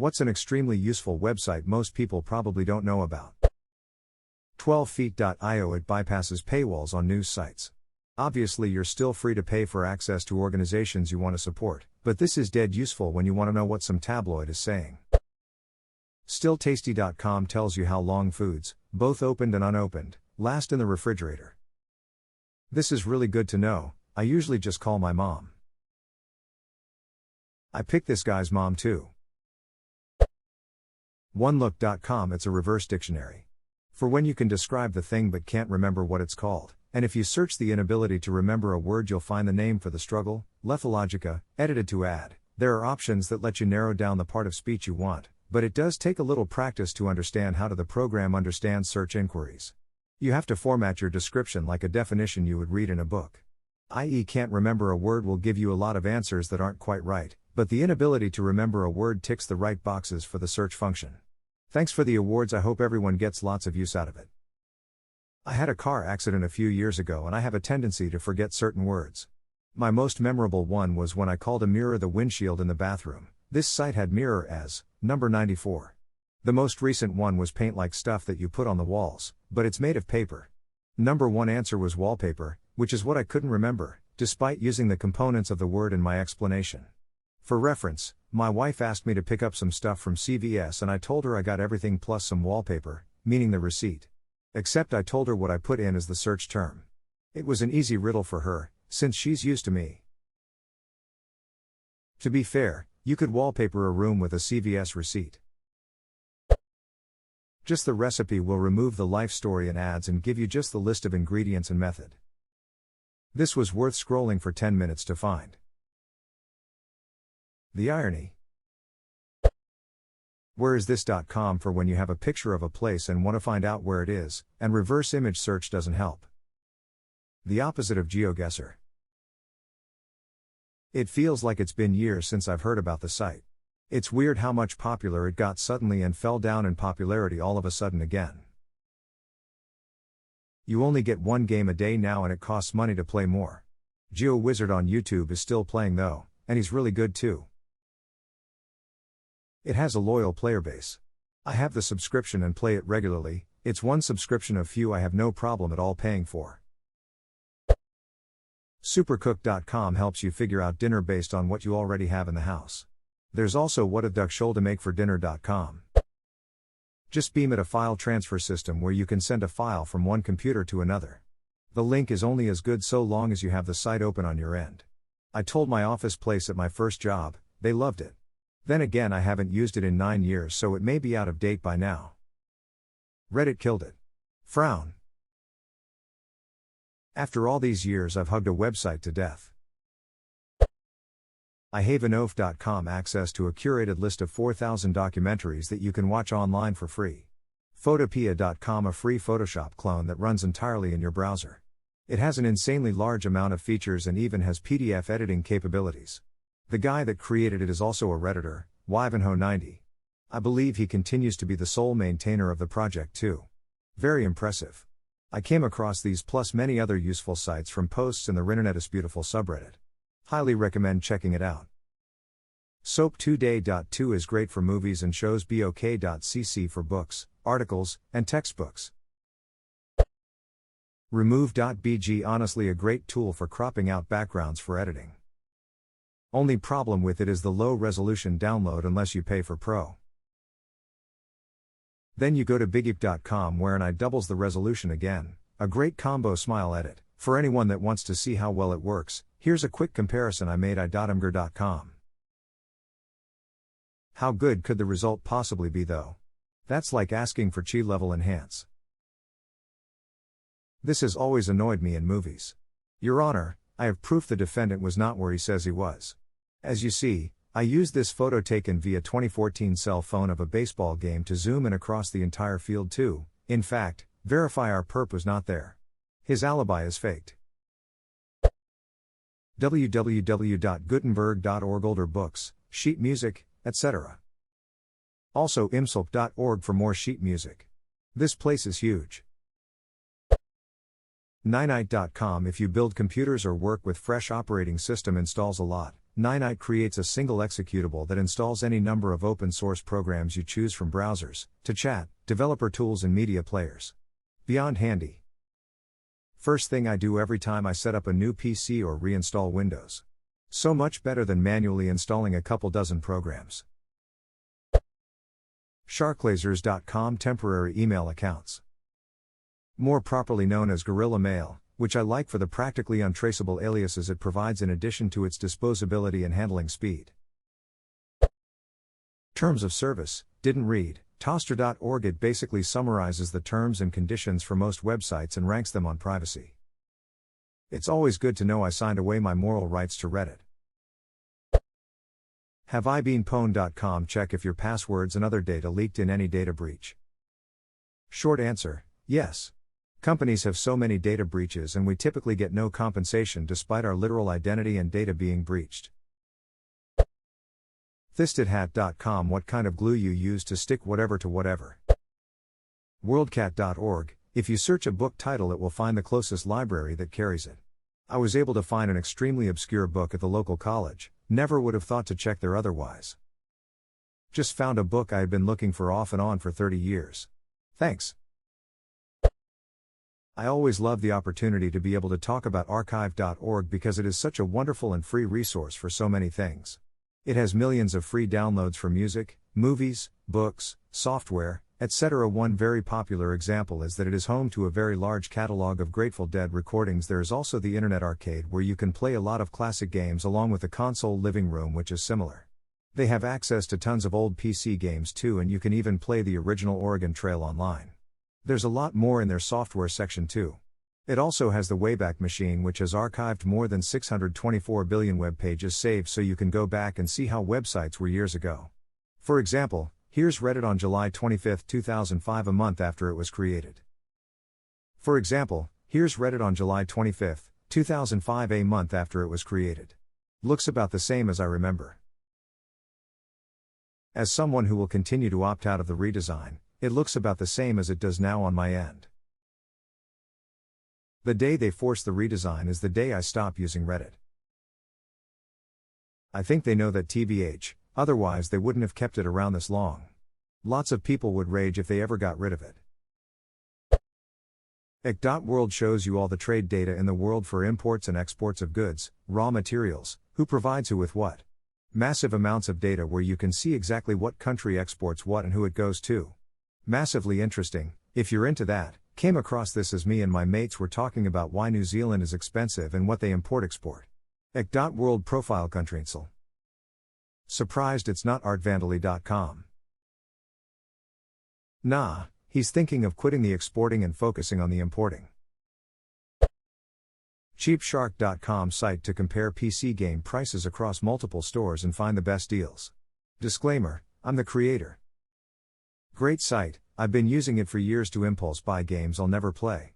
What's an extremely useful website most people probably don't know about? 12feet.io. It bypasses paywalls on news sites. Obviously, you're still free to pay for access to organizations you want to support, but this is dead useful when you want to know what some tabloid is saying. StillTasty.com tells you how long foods, both opened and unopened, last in the refrigerator. This is really good to know. I usually just call my mom. I picked this guy's mom too. OneLook.com. It's a reverse dictionary. For when you can describe the thing but can't remember what it's called, and if you search the inability to remember a word, you'll find the name for the struggle, lethologica, edited to add. There are options that let you narrow down the part of speech you want, but it does take a little practice to understand how the program understands search inquiries. You have to format your description like a definition you would read in a book. I.e., can't remember a word will give you a lot of answers that aren't quite right, but the inability to remember a word ticks the right boxes for the search function. Thanks for the awards. I hope everyone gets lots of use out of it. I had a car accident a few years ago and I have a tendency to forget certain words. My most memorable one was when I called a mirror the windshield in the bathroom. This site had mirror as number 94. The most recent one was paint like stuff that you put on the walls, but it's made of paper. Number one answer was wallpaper, which is what I couldn't remember, despite using the components of the word in my explanation. For reference, my wife asked me to pick up some stuff from CVS and I told her I got everything plus some wallpaper, meaning the receipt. Except I told her what I put in as the search term. It was an easy riddle for her, since she's used to me. To be fair, you could wallpaper a room with a CVS receipt. Just the recipe will remove the life story and ads and give you just the list of ingredients and method. This was worth scrolling for 10 minutes to find. The irony. Whereisthis.com for when you have a picture of a place and want to find out where it is, and reverse image search doesn't help. The opposite of GeoGuessr. It feels like it's been years since I've heard about the site. It's weird how much popular it got suddenly and fell down in popularity all of a sudden again. You only get one game a day now and it costs money to play more. GeoWizard on YouTube is still playing though, and he's really good too. It has a loyal player base. I have the subscription and play it regularly. It's one subscription of few I have no problem at all paying for. Supercook.com helps you figure out dinner based on what you already have in the house. There's also whatadduck-should-to-make-for-dinner.com. Just beam it a file transfer system where you can send a file from one computer to another. The link is only as good so long as you have the site open on your end. I told my office place at my first job, they loved it. Then again, I haven't used it in 9 years, so it may be out of date by now. Reddit killed it. Frown. After all these years, I've hugged a website to death. ihavenof.com access to a curated list of 4,000 documentaries that you can watch online for free. Photopea.com, a free Photoshop clone that runs entirely in your browser. It has an insanely large amount of features and even has PDF editing capabilities. The guy that created it is also a Redditor, Wivenho90. I believe he continues to be the sole maintainer of the project too. Very impressive. I came across these plus many other useful sites from posts in the Rinternet Beautiful subreddit. Highly recommend checking it out. Soap2day.2 is great for movies and shows. bok.cc for books, articles, and textbooks. Remove.bg, honestly a great tool for cropping out backgrounds for editing. Only problem with it is the low resolution download unless you pay for Pro. Then you go to bigip.com where an I doubles the resolution again, a great combo smile edit. For anyone that wants to see how well it works, here's a quick comparison I made i.imgur.com. How good could the result possibly be though? That's like asking for chi level enhance. This has always annoyed me in movies. Your Honor, I have proof the defendant was not where he says he was. As you see, I used this photo taken via 2014 cell phone of a baseball game to zoom in across the entire field too. In fact, verify our perp was not there. His alibi is faked. www.gutenberg.org, older books, sheet music, etc. Also imsulp.org for more sheet music. This place is huge. Ninite.com, if you build computers or work with fresh operating system installs a lot. Ninite creates a single executable that installs any number of open source programs you choose from browsers, to chat, developer tools, and media players. Beyond handy. First thing I do every time I set up a new PC or reinstall Windows. So much better than manually installing a couple dozen programs. Sharklasers.com temporary email accounts. More properly known as Guerrilla Mail, which I like for the practically untraceable aliases it provides in addition to its disposability and handling speed. Terms of service, didn't read, Toster.org. It basically summarizes the terms and conditions for most websites and ranks them on privacy. It's always good to know I signed away my moral rights to Reddit. HaveIBeenPwned.com. Check if your passwords and other data leaked in any data breach. Short answer, yes. Companies have so many data breaches and we typically get no compensation despite our literal identity and data being breached. ThistedHat.com. What kind of glue you use to stick whatever to whatever. WorldCat.org. If you search a book title it will find the closest library that carries it. I was able to find an extremely obscure book at the local college, never would have thought to check there otherwise. Just found a book I had been looking for off and on for 30 years. Thanks. I always love the opportunity to be able to talk about archive.org because it is such a wonderful and free resource for so many things. It has millions of free downloads for music, movies, books, software, etc. One very popular example is that it is home to a very large catalog of Grateful Dead recordings. There is also the Internet Arcade where you can play a lot of classic games along with the console living room which is similar. They have access to tons of old PC games too and you can even play the original Oregon Trail online. There's a lot more in their software section too. It also has the Wayback Machine which has archived more than 624 billion web pages saved so you can go back and see how websites were years ago. For example, here's Reddit on July 25, 2005, a month after it was created. For example, here's Reddit on July 25, 2005, a month after it was created. Looks about the same as I remember. As someone who will continue to opt out of the redesign, it looks about the same as it does now on my end. The day they force the redesign is the day I stop using Reddit. I think they know that TBH, otherwise they wouldn't have kept it around this long. Lots of people would rage if they ever got rid of it. Ec.world shows you all the trade data in the world for imports and exports of goods, raw materials, who provides who with what. Massive amounts of data where you can see exactly what country exports what and who it goes to. Massively interesting. If you're into that, came across this as me and my mates were talking about why New Zealand is expensive and what they import-export. Ec.world profile country info. Surprised it's not artvandally.com. Nah, he's thinking of quitting the exporting and focusing on the importing. Cheapshark.com site to compare PC game prices across multiple stores and find the best deals. Disclaimer, I'm the creator. Great site, I've been using it for years to impulse buy games I'll never play.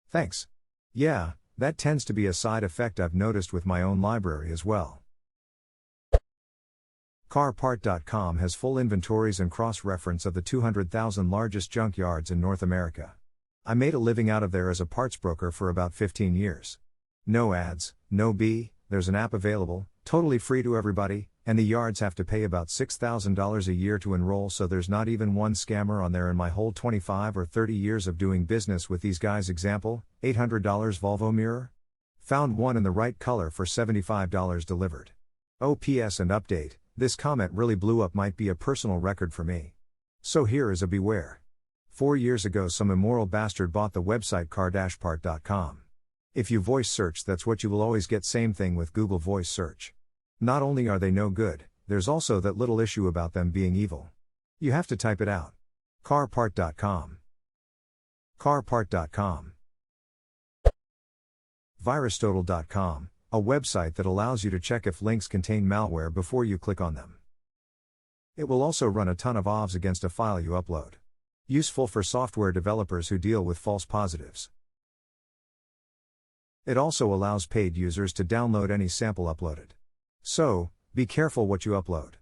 Thanks. Yeah, that tends to be a side effect I've noticed with my own library as well. Carpart.com has full inventories and cross-reference of the 200,000 largest junkyards in North America. I made a living out of there as a parts broker for about 15 years. No ads, no there's an app available, totally free to everybody, and the yards have to pay about $6,000 a year to enroll, so there's not even one scammer on there in my whole 25 or 30 years of doing business with these guys. Example, $800 Volvo mirror? Found one in the right color for $75 delivered. OPS and update, this comment really blew up, might be a personal record for me. So here is a beware. 4 years ago some immoral bastard bought the website car-part.com. If you voice search, that's what you will always get. Same thing with Google voice search. Not only are they no good, there's also that little issue about them being evil. You have to type it out. Carpart.com. Carpart.com. Virustotal.com, a website that allows you to check if links contain malware before you click on them. It will also run a ton of OVs against a file you upload. Useful for software developers who deal with false positives. It also allows paid users to download any sample uploaded. So, be careful what you upload.